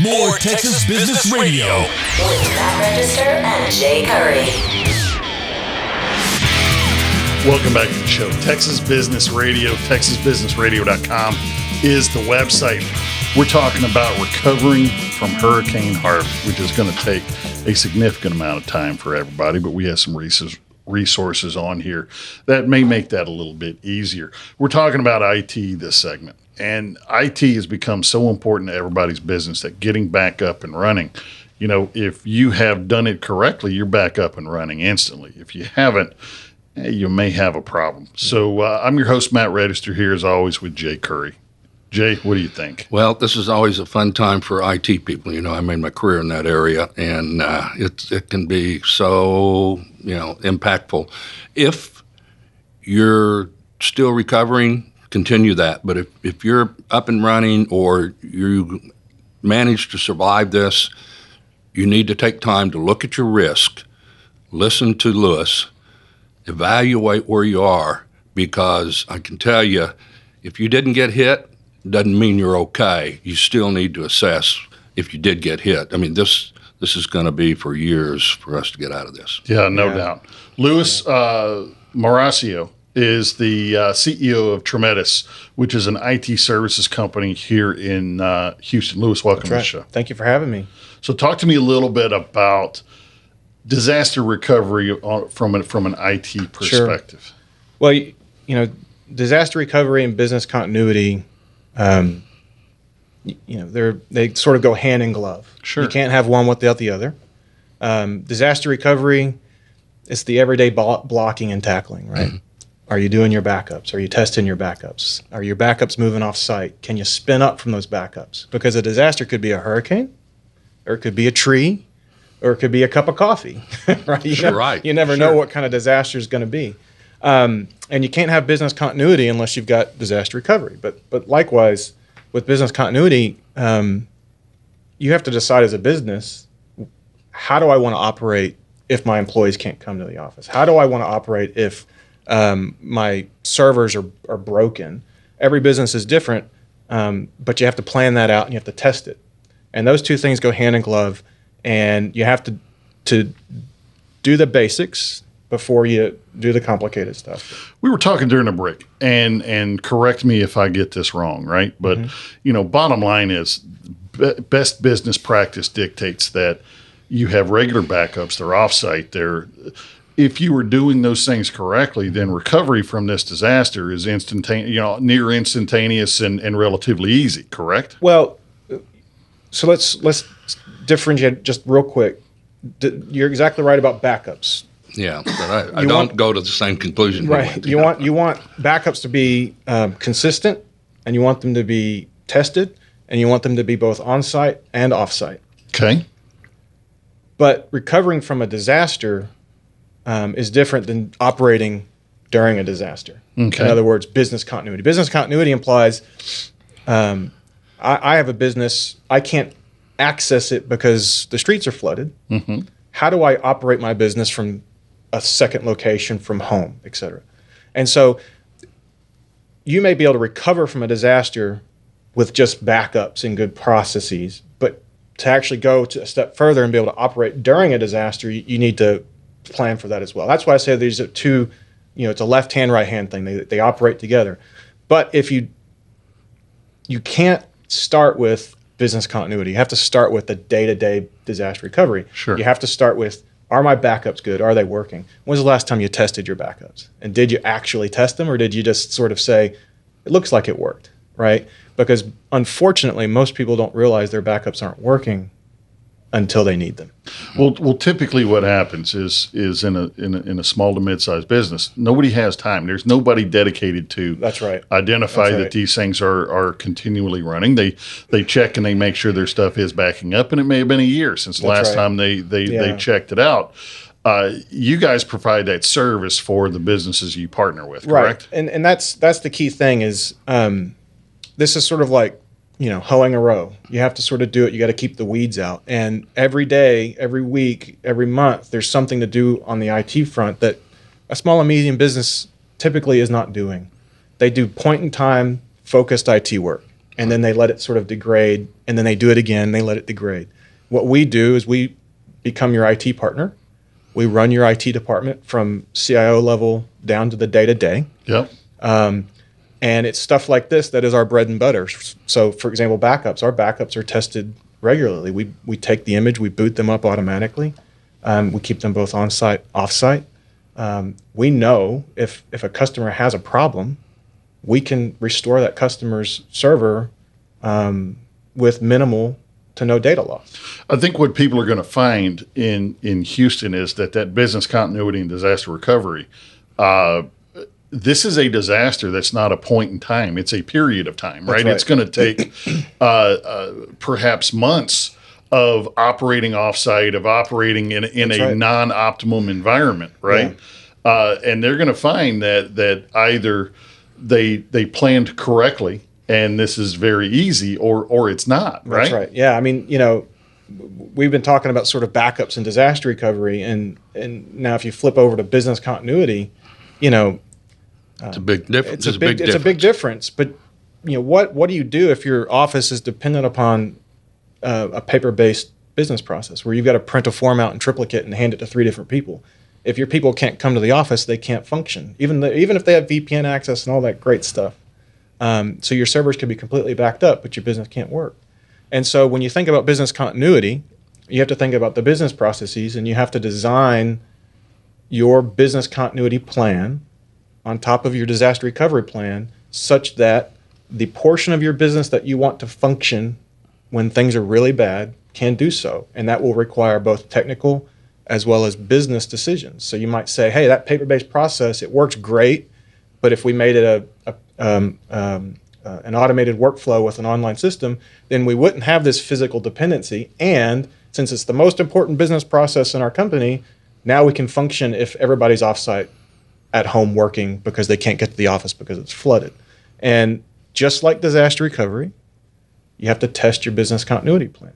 More Texas Business Radio with Matt Register and Jay Curry. Welcome back to the show. Texas Business Radio, texasbusinessradio.com is the website. We're talking about recovering from Hurricane Harvey, which is going to take a significant amount of time for everybody, but we have some resources on here that may make that a little bit easier. We're talking about IT this segment, and IT has become so important to everybody's business that getting back up and running, you know, if you have done it correctly, you're back up and running instantly. If you haven't, you may have a problem. So I'm your host, Matt Register, here as always with Jay Curry. Jay, what do you think? Well, this is always a fun time for IT people. You know, I made my career in that area, and it can be so, impactful. If you're still recovering, continue that. But if you're up and running or you manage to survive this, you need to take time to look at your risk, listen to Lewis, evaluate where you are, because I can tell you, if you didn't get hit, doesn't mean you're okay. You still need to assess if you did get hit. I mean, this is going to be for years for us to get out of this. Yeah, no doubt. Lewis Marascio is the CEO of Trometis, which is an IT services company here in Houston. Lewis, welcome to the show. Thank you for having me. So talk to me a little bit about disaster recovery from an IT perspective. Sure. Well, disaster recovery and business continuity, they sort of go hand in glove. Sure. You can't have one without the other. Disaster recovery, it's the everyday blocking and tackling, right? Mm-hmm. Are you doing your backups? Are you testing your backups? Are your backups moving off site? Can you spin up from those backups? Because a disaster could be a hurricane, or it could be a tree, or it could be a cup of coffee, right? You never know what kind of disaster is going to be. And you can't have business continuity unless you've got disaster recovery. But likewise, with business continuity, you have to decide as a business, how do I want to operate if my employees can't come to the office? How do I want to operate if my servers are broken? Every business is different, but you have to plan that out and you have to test it. And those two things go hand in glove, and you have to do the basics before you do the complicated stuff. We were talking during a break, and correct me if I get this wrong, right? But, bottom line is best business practice dictates that you have regular backups. They're offsite. If you were doing those things correctly, then recovery from this disaster is instantaneous, near instantaneous and relatively easy, correct? Well, so let's differentiate just real quick. You're exactly right about backups. Yeah, but I don't go to the same conclusion. Right. You want backups to be consistent, and you want them to be tested, and you want them to be both on-site and off-site. Okay. But recovering from a disaster is different than operating during a disaster. Okay. In other words, business continuity. Business continuity implies I have a business, I can't access it because the streets are flooded. Mm-hmm. How do I operate my business from a second location, from home, et cetera? And so you may be able to recover from a disaster with just backups and good processes, but to actually go to a step further and be able to operate during a disaster, you need to plan for that as well. That's why I say these are two, it's a left-hand, right-hand thing. They operate together. But if you can't start with business continuity. You have to start with the day-to-day disaster recovery. Sure. You have to start with, are my backups good? Are they working? When's the last time you tested your backups? And did you actually test them, or did you just sort of say, it looks like it worked, right? Because unfortunately, most people don't realize their backups aren't working until they need them. Well, typically what happens is in a small to mid-sized business, nobody has time. There's nobody dedicated to identify that these things are continually running. They check and they make sure their stuff is backing up, and it may have been a year since the last time they checked it out. You guys provide that service for the businesses you partner with, correct? Right, and that's the key thing is this is sort of like hoeing a row. You have to sort of do it. You got to keep the weeds out. And every day, every week, every month, there's something to do on the IT front that a small and medium business typically is not doing. They do point-in-time focused IT work. and then they let it sort of degrade, and then they do it again, they let it degrade. What we do is we become your IT partner. We run your IT department from CIO level down to the day-to-day. Yep. And it's stuff like this that is our bread and butter. So, for example, backups. Our backups are tested regularly. We take the image, we boot them up automatically. We keep them both on-site, off-site. We know if a customer has a problem, we can restore that customer's server with minimal to no data loss. I think what people are going to find in Houston is that business continuity and disaster recovery, this is a disaster that's not a point in time. It's a period of time, right? It's going to take perhaps months of operating offsite, of operating in a non-optimum environment, right? Yeah. And they're going to find that either they planned correctly, and this is very easy, or it's not, right? That's right. Yeah. I mean, we've been talking about sort of backups and disaster recovery, and now if you flip over to business continuity, it's a big difference. It's a big difference. But what do you do if your office is dependent upon a paper-based business process where you've got to print a form out in triplicate and hand it to 3 different people? If your people can't come to the office, they can't function, even if they have VPN access and all that great stuff. So your servers can be completely backed up, but your business can't work. And so when you think about business continuity, you have to think about the business processes, and you have to design your business continuity plan on top of your disaster recovery plan such that the portion of your business that you want to function when things are really bad can do so. And that will require both technical as well as business decisions. So you might say, hey, that paper-based process, it works great, but if we made it an automated workflow with an online system, then we wouldn't have this physical dependency. And since it's the most important business process in our company, now we can function if everybody's offsite at home working because they can't get to the office because it's flooded. And just like disaster recovery, you have to test your business continuity plan.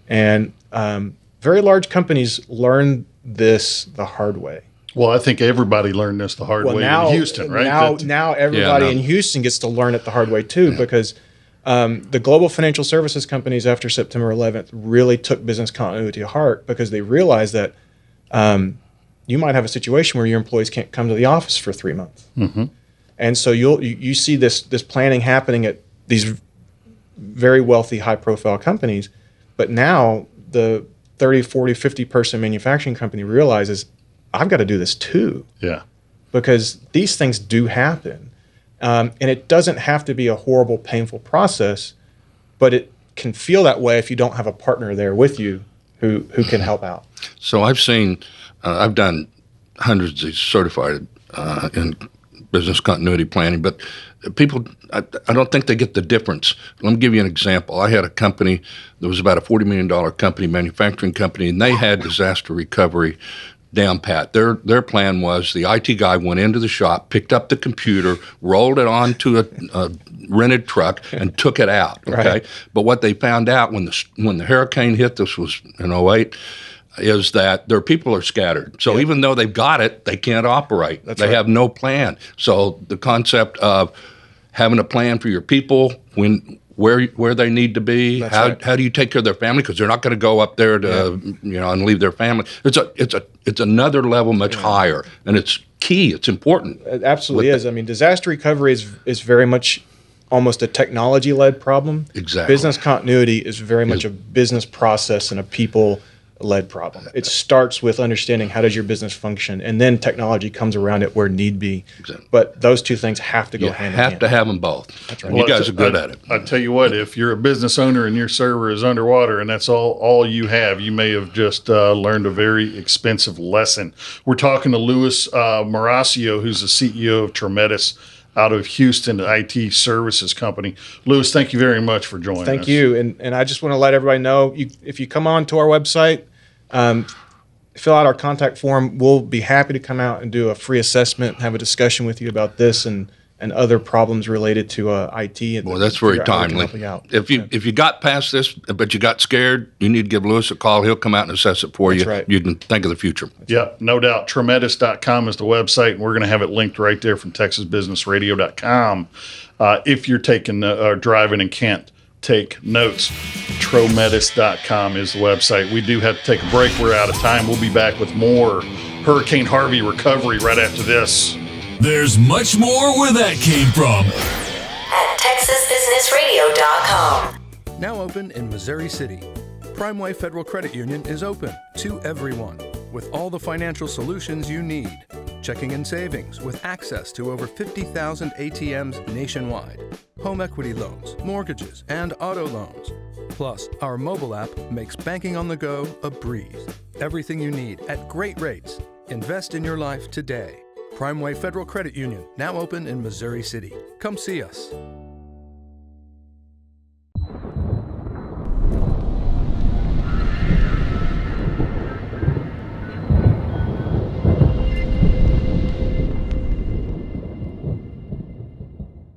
And very large companies learn this the hard way. Well, I think everybody learned this the hard way in Houston, right? Now everybody in Houston gets to learn it the hard way too, because the global financial services companies after September 11th really took business continuity to heart because they realized that you might have a situation where your employees can't come to the office for 3 months. Mm-hmm. And so you see this planning happening at these very wealthy, high-profile companies, but now the 30, 40, 50-person manufacturing company realizes, I've got to do this too. Yeah. Because these things do happen. And it doesn't have to be a horrible, painful process, but it can feel that way if you don't have a partner there with you who can help out. So I've seen, I've done hundreds of certified in business continuity planning, but people, I don't think they get the difference. Let me give you an example. I had a company that was about a $40 million company, manufacturing company, and they had disaster recovery down pat. Their plan was the IT guy went into the shop, picked up the computer, rolled it onto a rented truck, and took it out. Okay, right. But what they found out when the hurricane hit, this was in 2008, is that their people are scattered. So even though they've got it, they can't operate. They have no plan. So the concept of having a plan for your people where they need to be, how do you take care of their family, because they're not going to go up there to and leave their family. It's another level much higher, and it's key. It's important. It absolutely is. I mean, disaster recovery is very much almost a technology-led problem. Exactly. Business continuity is very much a business process and a people-led problem. It starts with understanding how does your business function, and then technology comes around it where need be. Exactly. But those two things have to go hand in hand. You have to have them both. That's right. You guys are good at it. I tell you what, if you're a business owner and your server is underwater and that's all you have, you may have just learned a very expensive lesson. We're talking to Louis Marascio, who's the CEO of Trometis out of Houston, the IT services company. Louis, thank you very much for joining us. Thank you. And I just want to let everybody know, if you come on to our website, fill out our contact form, we'll be happy to come out and do a free assessment, have a discussion with you about this, and and other problems related to IT. And Well, that's very figure out how we can timely. help you out. If you got past this, but you got scared, you need to give Lewis a call. He'll come out and assess it for That's you. right. You can think of the future. Yeah, no doubt. Trometis.com is the website, and we're going to have it linked right there from TexasBusinessRadio.com. If you're taking or driving and can't take notes, Trometis.com is the website. We do have to take a break. We're out of time. We'll be back with more Hurricane Harvey recovery right after this. There's much more where that came from. At TexasBusinessRadio.com. Now open in Missouri City. Primeway Federal Credit Union is open to everyone with all the financial solutions you need. Checking and savings with access to over 50,000 ATMs nationwide. Home equity loans, mortgages, and auto loans. Plus, our mobile app makes banking on the go a breeze. Everything you need at great rates. Invest in your life today. Primeway Federal Credit Union, now open in Missouri City. Come see us.